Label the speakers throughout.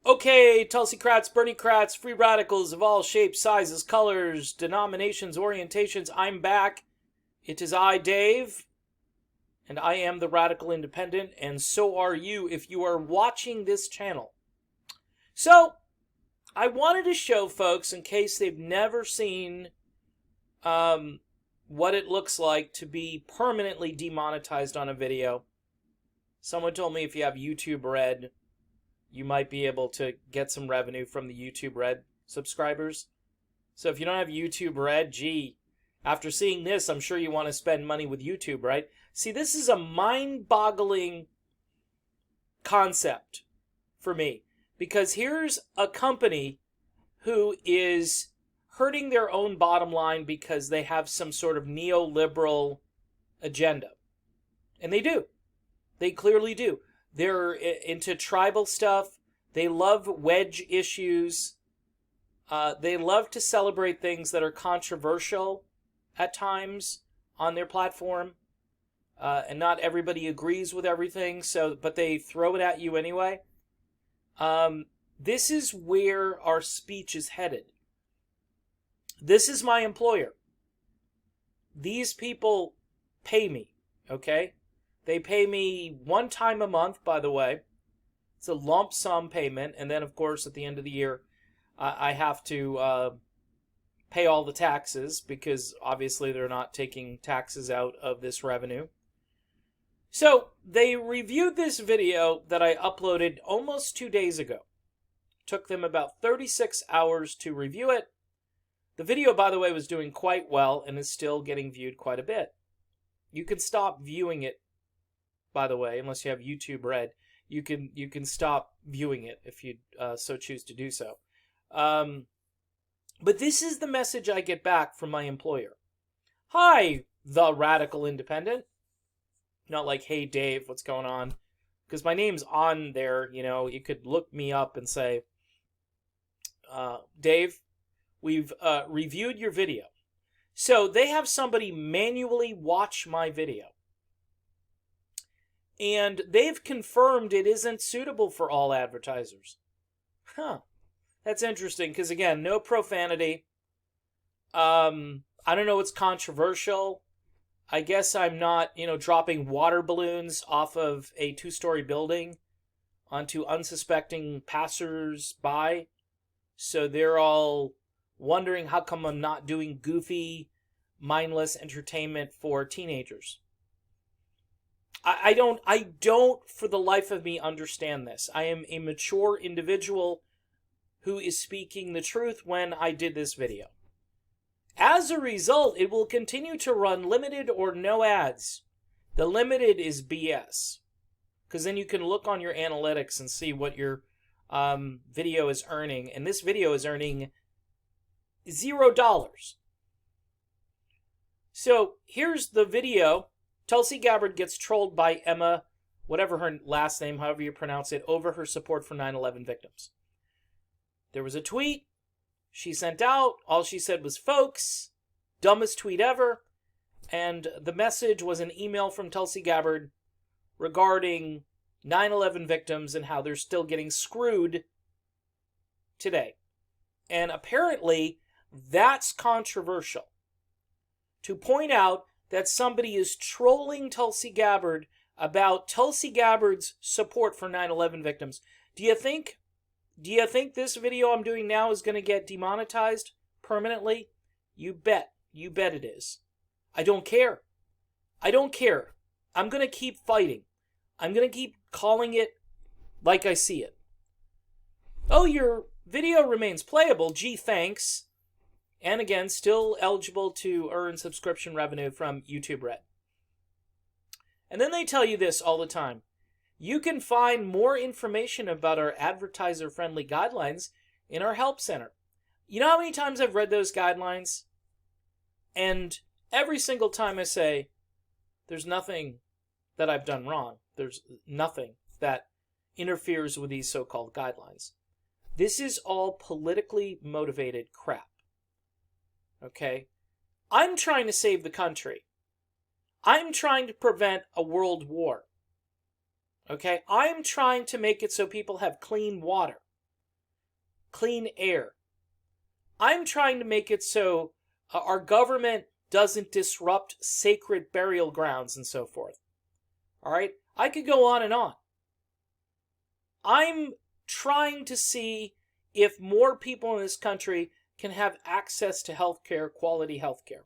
Speaker 1: Okay, Tulsi Krats, Bernie Krats, free radicals of all shapes, sizes, colors, denominations, orientations, I'm back. It is I, Dave, and I am the Radical Independent, and so are you if you are watching this channel. So, I wanted to show folks, in case they've never seen what it looks like to be permanently demonetized on a video. Someone told me if you have YouTube Red, you might be able to get some revenue from the YouTube Red subscribers. So if you don't have YouTube Red, gee, after seeing this, I'm sure you want to spend money with YouTube, right? See, this is a mind-boggling concept for me, because here's a company who is hurting their own bottom line because they have some sort of neoliberal agenda. And they do. They clearly do. They're into tribal stuff. They love wedge issues. They love to celebrate things that are controversial at times on their platform. And not everybody agrees with everything, but they throw it at you anyway. This is where our speech is headed. This is my employer. These people pay me, okay? They pay me one time a month, by the way. It's a lump sum payment. And then, of course, at the end of the year, I have to pay all the taxes because obviously they're not taking taxes out of this revenue. So they reviewed this video that I uploaded almost 2 days ago. Took them about 36 hours to review it. The video, by the way, was doing quite well and is still getting viewed quite a bit. You can stop viewing it, by the way, unless you have YouTube Red. You can stop viewing it if you so choose to do so. But this is the message I get back from my employer. Hi, the Radical Independent. Not like, hey, Dave, what's going on? Because my name's on there, you know. You could look me up and say, Dave, we've reviewed your video. So they have somebody manually watch my video. And they've confirmed it isn't suitable for all advertisers. Huh. That's interesting, because again, no profanity. I don't know what's controversial. I guess I'm not, dropping water balloons off of a 2-story building onto unsuspecting passers-by. So they're all wondering how come I'm not doing goofy, mindless entertainment for teenagers. I don't for the life of me understand this. I am a mature individual who is speaking the truth when I did this video. As a result, it will continue to run limited or no ads. The limited is BS. Because then you can look on your analytics and see what your video is earning. And this video is earning $0. So here's the video. Tulsi Gabbard gets trolled by Emma, whatever her last name, however you pronounce it, over her support for 9/11 victims. There was a tweet she sent out. All she said was, folks, dumbest tweet ever. And the message was an email from Tulsi Gabbard regarding 9/11 victims and how they're still getting screwed today. And apparently, that's controversial. To point out that somebody is trolling Tulsi Gabbard about Tulsi Gabbard's support for 9/11 victims. Do you think this video I'm doing now is going to get demonetized permanently? You bet. You bet it is. I don't care. I don't care. I'm going to keep fighting. I'm going to keep calling it like I see it. Oh, your video remains playable. Gee, thanks. And again, still eligible to earn subscription revenue from YouTube Red. And then they tell you this all the time. You can find more information about our advertiser-friendly guidelines in our help center. You know how many times I've read those guidelines? And every single time I say, there's nothing that I've done wrong. There's nothing that interferes with these so-called guidelines. This is all politically motivated crap. Okay? I'm trying to save the country. I'm trying to prevent a world war. Okay? I'm trying to make it so people have clean water. clean air. I'm trying to make it so our government doesn't disrupt sacred burial grounds and so forth. All right? I could go on and on. I'm trying to see if more people in this country can have access to healthcare, quality healthcare.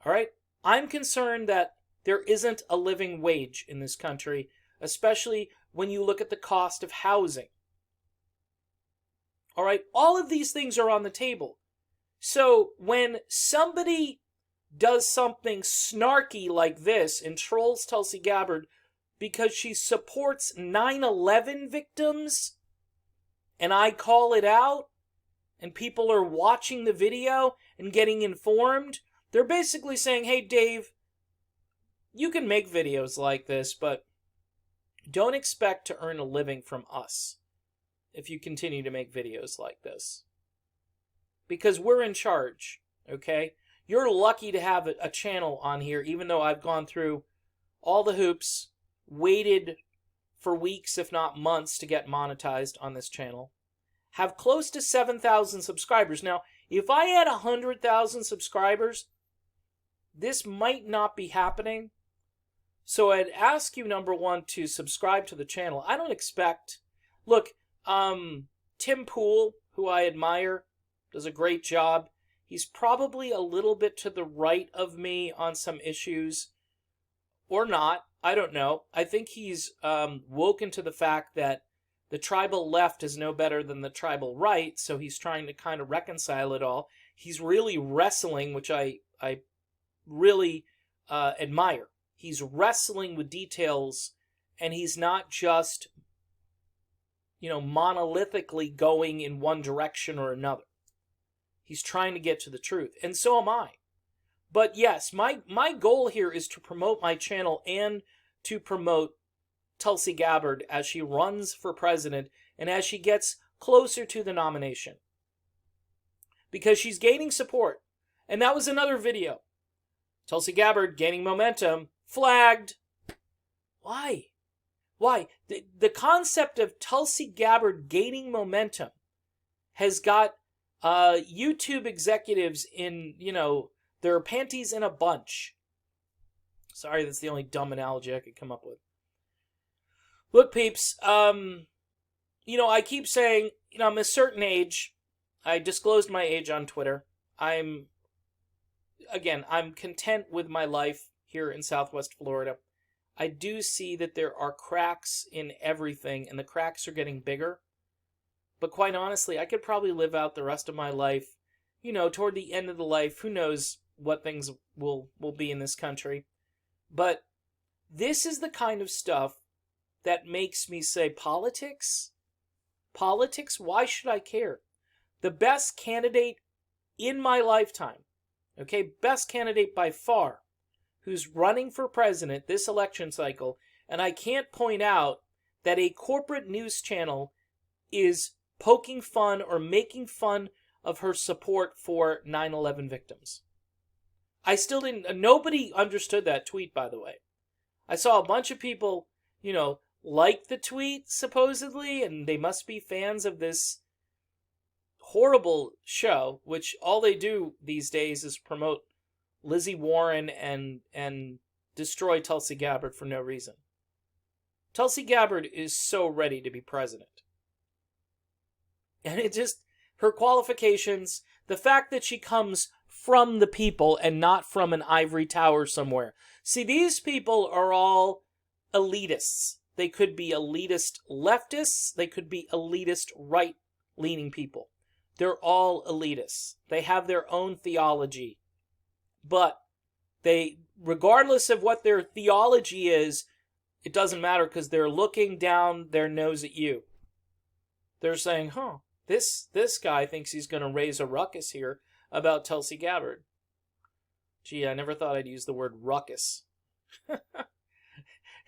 Speaker 1: All right? I'm concerned that there isn't a living wage in this country, especially when you look at the cost of housing. All right? All of these things are on the table. So when somebody does something snarky like this and trolls Tulsi Gabbard because she supports 9/11 victims, and I call it out, and people are watching the video and getting informed, they're basically saying, hey, Dave, you can make videos like this, but don't expect to earn a living from us if you continue to make videos like this. Because we're in charge, okay? You're lucky to have a channel on here, even though I've gone through all the hoops, waited for weeks, if not months, to get monetized on this channel. Have close to 7,000 subscribers. Now, if I had 100,000 subscribers, this might not be happening. So I'd ask you, number one, to subscribe to the channel. I don't expect... Look, Tim Pool, who I admire, does a great job. He's probably a little bit to the right of me on some issues. Or not. I don't know. I think he's woken to the fact that the tribal left is no better than the tribal right, so he's trying to kind of reconcile it all. He's really wrestling, which I really admire. He's wrestling with details, and he's not just, monolithically going in one direction or another. He's trying to get to the truth, and so am I. But yes, my goal here is to promote my channel and to promote Tulsi Gabbard as she runs for president and as she gets closer to the nomination. Because she's gaining support. And that was another video. Tulsi Gabbard gaining momentum. Flagged. Why? Why? The concept of Tulsi Gabbard gaining momentum has got YouTube executives in, their panties in a bunch. Sorry, that's the only dumb analogy I could come up with. Look, peeps, I keep saying, I'm a certain age. I disclosed my age on Twitter. I'm content with my life here in Southwest Florida. I do see that there are cracks in everything, and the cracks are getting bigger. But quite honestly, I could probably live out the rest of my life, toward the end of the life. Who knows what things will be in this country. But this is the kind of stuff that makes me say, politics? Politics? Why should I care? The best candidate in my lifetime, best candidate by far, who's running for president this election cycle, and I can't point out that a corporate news channel is poking fun or making fun of her support for 9/11 victims. I still didn't... Nobody understood that tweet, by the way. I saw a bunch of people, like the tweet, supposedly, and they must be fans of this horrible show, which all they do these days is promote Lizzie Warren and destroy Tulsi Gabbard for no reason. Tulsi Gabbard is so ready to be president. And it just... Her qualifications, the fact that she comes from the people and not from an ivory tower somewhere. See, these people are all elitists. They could be elitist leftists. They could be elitist right-leaning people. They're all elitists. They have their own theology. But they, regardless of what their theology is, it doesn't matter because they're looking down their nose at you. They're saying, this guy thinks he's going to raise a ruckus here about Tulsi Gabbard. Gee, I never thought I'd use the word ruckus.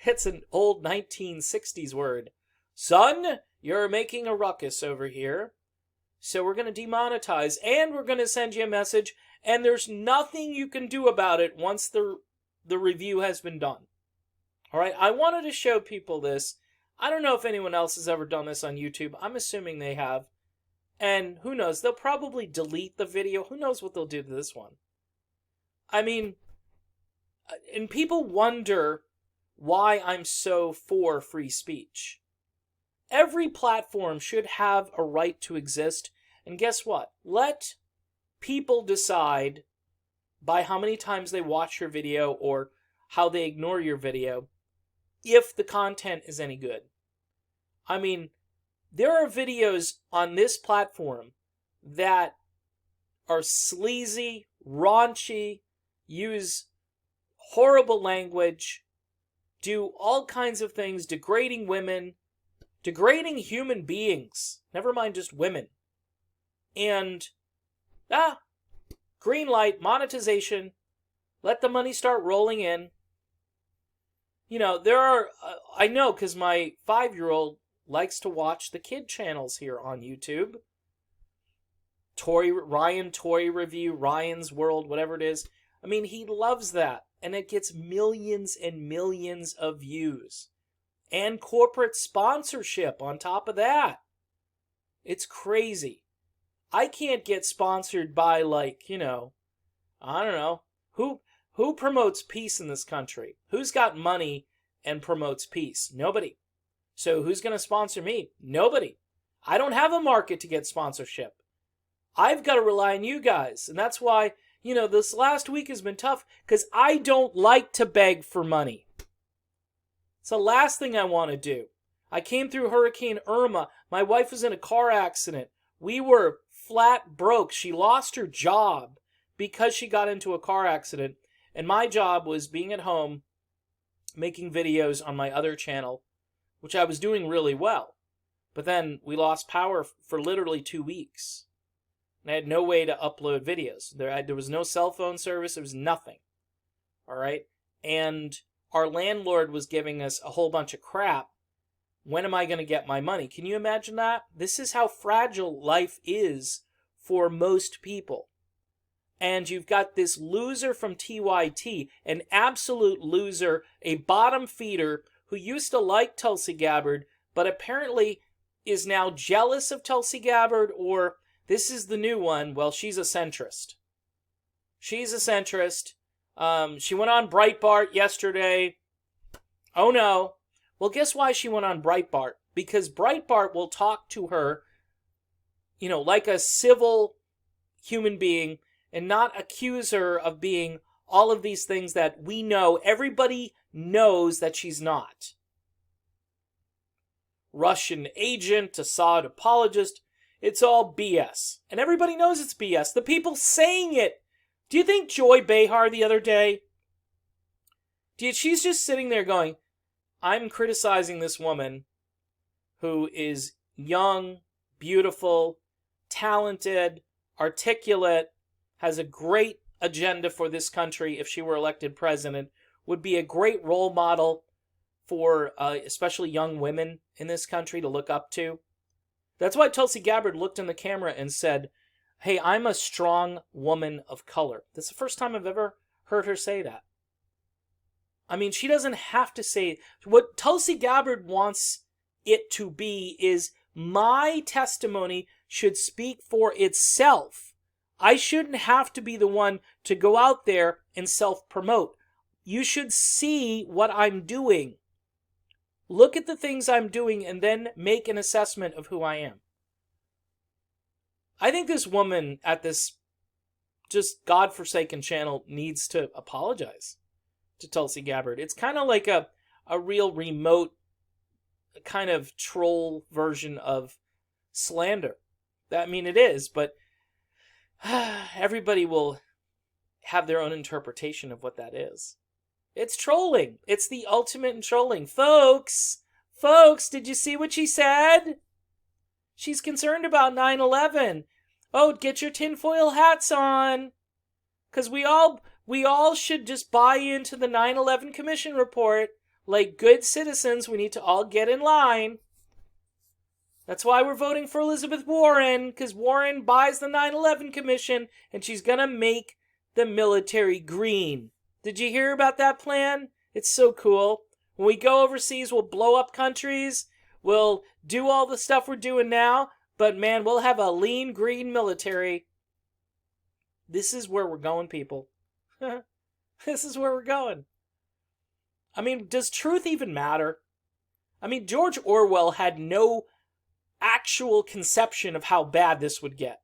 Speaker 1: It's an old 1960s word. Son, you're making a ruckus over here. So we're going to demonetize, and we're going to send you a message, and there's nothing you can do about it once the review has been done. All right, I wanted to show people this. I don't know if anyone else has ever done this on YouTube. I'm assuming they have. And who knows, they'll probably delete the video. Who knows what they'll do to this one? I mean, and people wonder why I'm so for free speech. Every platform should have a right to exist. And guess what? Let people decide by how many times they watch your video or how they ignore your video if the content is any good. I mean, there are videos on this platform that are sleazy, raunchy, use horrible language, do all kinds of things, degrading women, degrading human beings, never mind just women. And, green light, monetization, let the money start rolling in. You know, there are, I know because my 5-year-old likes to watch the kid channels here on YouTube. Ryan Toy Review, Ryan's World, whatever it is. I mean, he loves that. And it gets millions and millions of views. And corporate sponsorship on top of that. It's crazy. I can't get sponsored by, like, you know, I don't know. Who promotes peace in this country? Who's got money and promotes peace? Nobody. So who's going to sponsor me? Nobody. I don't have a market to get sponsorship. I've got to rely on you guys. And that's why, you know, this last week has been tough because I don't like to beg for money. It's the last thing I want to do. I came through Hurricane Irma. My wife was in a car accident. We were flat broke. She lost her job because she got into a car accident. And my job was being at home, making videos on my other channel, which I was doing really well. But then we lost power for literally 2 weeks. And I had no way to upload videos. There was no cell phone service. There was nothing. All right? And our landlord was giving us a whole bunch of crap. When am I going to get my money? Can you imagine that? This is how fragile life is for most people. And you've got this loser from TYT, an absolute loser, a bottom feeder who used to like Tulsi Gabbard, but apparently is now jealous of Tulsi Gabbard, or this is the new one. Well, she's a centrist. She's a centrist. She went on Breitbart yesterday. Oh no. Well, guess why she went on Breitbart? Because Breitbart will talk to her, you know, like a civil human being and not accuse her of being all of these things that we know, everybody knows that she's not. Russian agent, Assad apologist, it's all BS. And everybody knows it's BS. The people saying it. Do you think Joy Behar the other day, she's just sitting there going, I'm criticizing this woman who is young, beautiful, talented, articulate, has a great agenda for this country if she were elected president, would be a great role model for especially young women in this country to look up to. That's why Tulsi Gabbard looked in the camera and said, hey, I'm a strong woman of color. That's the first time I've ever heard her say that. I mean, she doesn't have to say... What Tulsi Gabbard wants it to be is my testimony should speak for itself. I shouldn't have to be the one to go out there and self-promote. You should see what I'm doing. Look at the things I'm doing and then make an assessment of who I am. I think this woman at this just godforsaken channel needs to apologize to Tulsi Gabbard. It's kind of like a real remote kind of troll version of slander. I mean, it is, but everybody will have their own interpretation of what that is. It's trolling. It's the ultimate in trolling. Folks, did you see what she said? She's concerned about 9/11. Oh, get your tinfoil hats on. Because we all should just buy into the 9/11 Commission report. Like good citizens, we need to all get in line. That's why we're voting for Elizabeth Warren, because Warren buys the 9/11 Commission, and she's going to make the military green. Did you hear about that plan? It's so cool. When we go overseas, we'll blow up countries. We'll do all the stuff we're doing now. But man, we'll have a lean green military. This is where we're going, people. This is where we're going. I mean, does truth even matter? I mean, George Orwell had no actual conception of how bad this would get.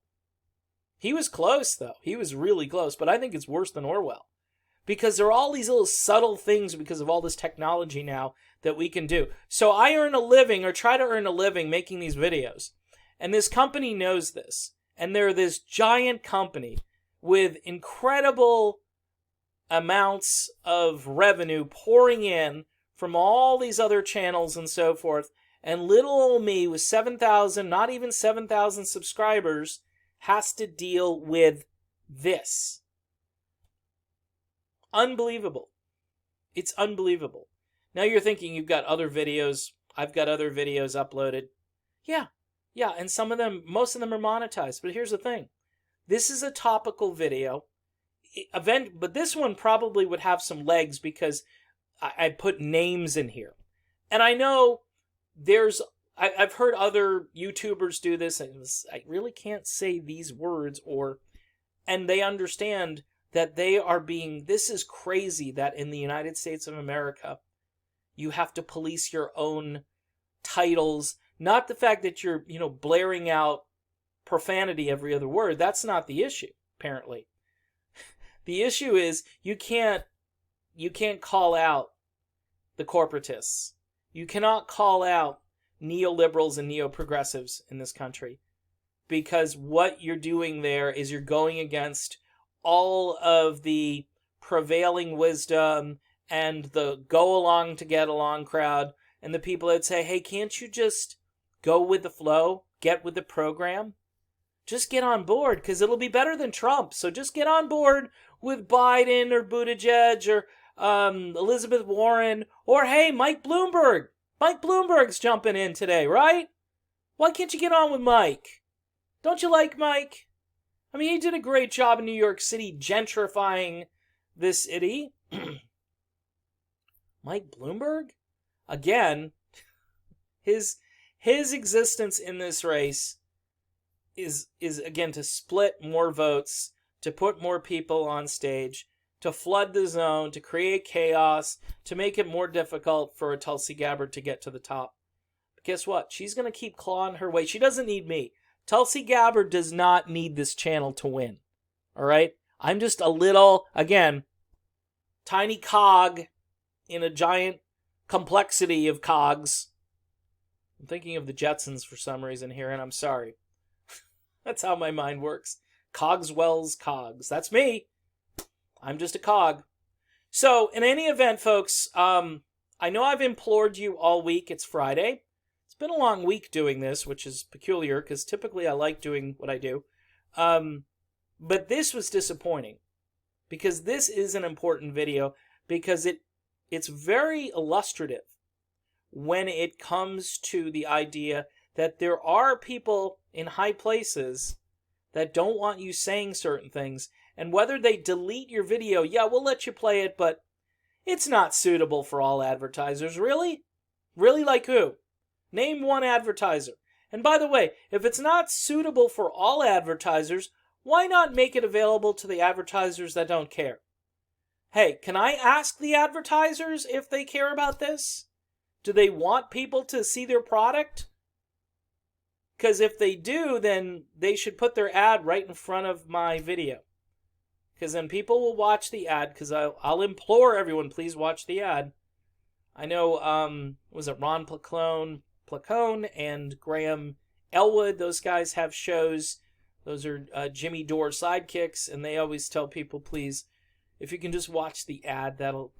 Speaker 1: He was close, though. He was really close, but I think it's worse than Orwell. Because there are all these little subtle things because of all this technology now that we can do. So I earn a living, or try to earn a living, making these videos. And this company knows this. And they're this giant company with incredible amounts of revenue pouring in from all these other channels and so forth. And little old me with 7,000, not even 7,000 subscribers, has to deal with this. Unbelievable. It's unbelievable. Now you're thinking you've got other videos. I've got other videos uploaded. Yeah, and some of them, most of them are monetized. But here's the thing. This is a topical video. But this one probably would have some legs because I put names in here. And I know I've heard other YouTubers do this, and I really can't say these words, and they understand that this is crazy that in the United States of America, you have to police your own titles. Not the fact that you're, blaring out profanity every other word. That's not the issue, apparently. The issue is you can't call out the corporatists. You cannot call out neoliberals and neoprogressives in this country, because what you're doing there is you're going against all of the prevailing wisdom and the go along to get along crowd, and the people that say, hey, can't you just go with the flow, get with the program? Just get on board, because it'll be better than Trump. So just get on board with Biden or Buttigieg or Elizabeth Warren, or hey, Mike Bloomberg. Mike Bloomberg's jumping in today, right? Why can't you get on with Mike? Don't you like Mike? I mean, he did a great job in New York City gentrifying this city. Mike Bloomberg? Again, his existence in this race is again to split more votes, to put more people on stage, to flood the zone, to create chaos, to make it more difficult for a Tulsi Gabbard to get to the top. But guess what? She's going to keep clawing her way. She doesn't need me. Tulsi Gabbard does not need this channel to win. All right? I'm just a little, again, tiny cog in a giant complexity of cogs. I'm thinking of the Jetsons for some reason here, and I'm sorry. That's how my mind works. Cogswell's cogs. That's me. I'm just a cog. So, in any event, folks, I know I've implored you all week. It's Friday. It's been a long week doing this, which is peculiar, because typically I like doing what I do. But this was disappointing, because this is an important video, because it's very illustrative when it comes to the idea that there are people in high places that don't want you saying certain things. And whether they delete your video, yeah, we'll let you play it, but it's not suitable for all advertisers. Really? Really, like who? Name one advertiser. And by the way, if it's not suitable for all advertisers, why not make it available to the advertisers that don't care? Hey, can I ask the advertisers if they care about this? Do they want people to see their product? Because if they do, then they should put their ad right in front of my video. Because then people will watch the ad, because I'll implore everyone, please watch the ad. I know, was it Ron Placone and Graham Elwood? Those guys have shows. Those are Jimmy Dore sidekicks, and they always tell people, please, if you can just watch the ad, that'll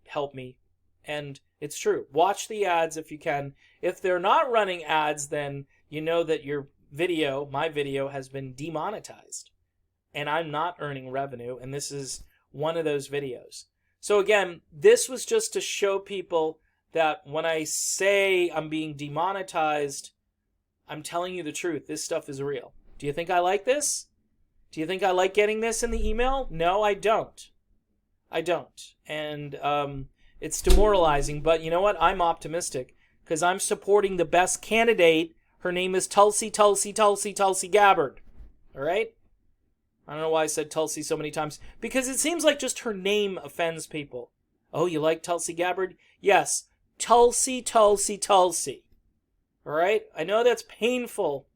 Speaker 1: help me. And it's true. Watch the ads if you can. If they're not running ads, then you know that your video, my video, has been demonetized. And I'm not earning revenue, and this is one of those videos. So again, this was just to show people that when I say I'm being demonetized, I'm telling you the truth. This stuff is real. Do you think I like this? Do you think I like getting this in the email? No, I don't. I don't. And it's demoralizing, but you know what? I'm optimistic because I'm supporting the best candidate Her name is Tulsi Gabbard. All right? I don't know why I said Tulsi so many times. Because it seems like just her name offends people. Oh, you like Tulsi Gabbard? Yes. Tulsi. All right? I know that's painful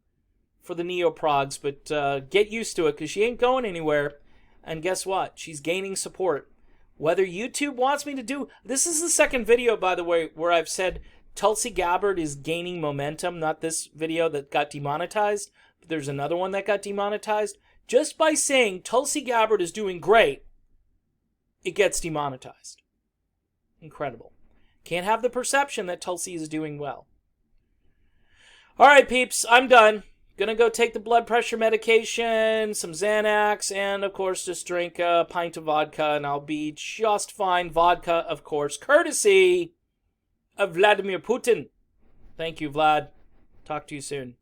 Speaker 1: for the neo-progs, but get used to it because she ain't going anywhere. And guess what? She's gaining support. Whether YouTube wants me to do... This is the second video, by the way, where I've said Tulsi Gabbard is gaining momentum. Not this video that got demonetized, but there's another one that got demonetized. Just by saying Tulsi Gabbard is doing great, it gets demonetized. Incredible. Can't have the perception that Tulsi is doing well. All right, peeps, I'm done. Gonna go take the blood pressure medication, some Xanax, and of course just drink a pint of vodka, and I'll be just fine. Vodka, of course, courtesy of Vladimir Putin. Thank you, Vlad. Talk to you soon.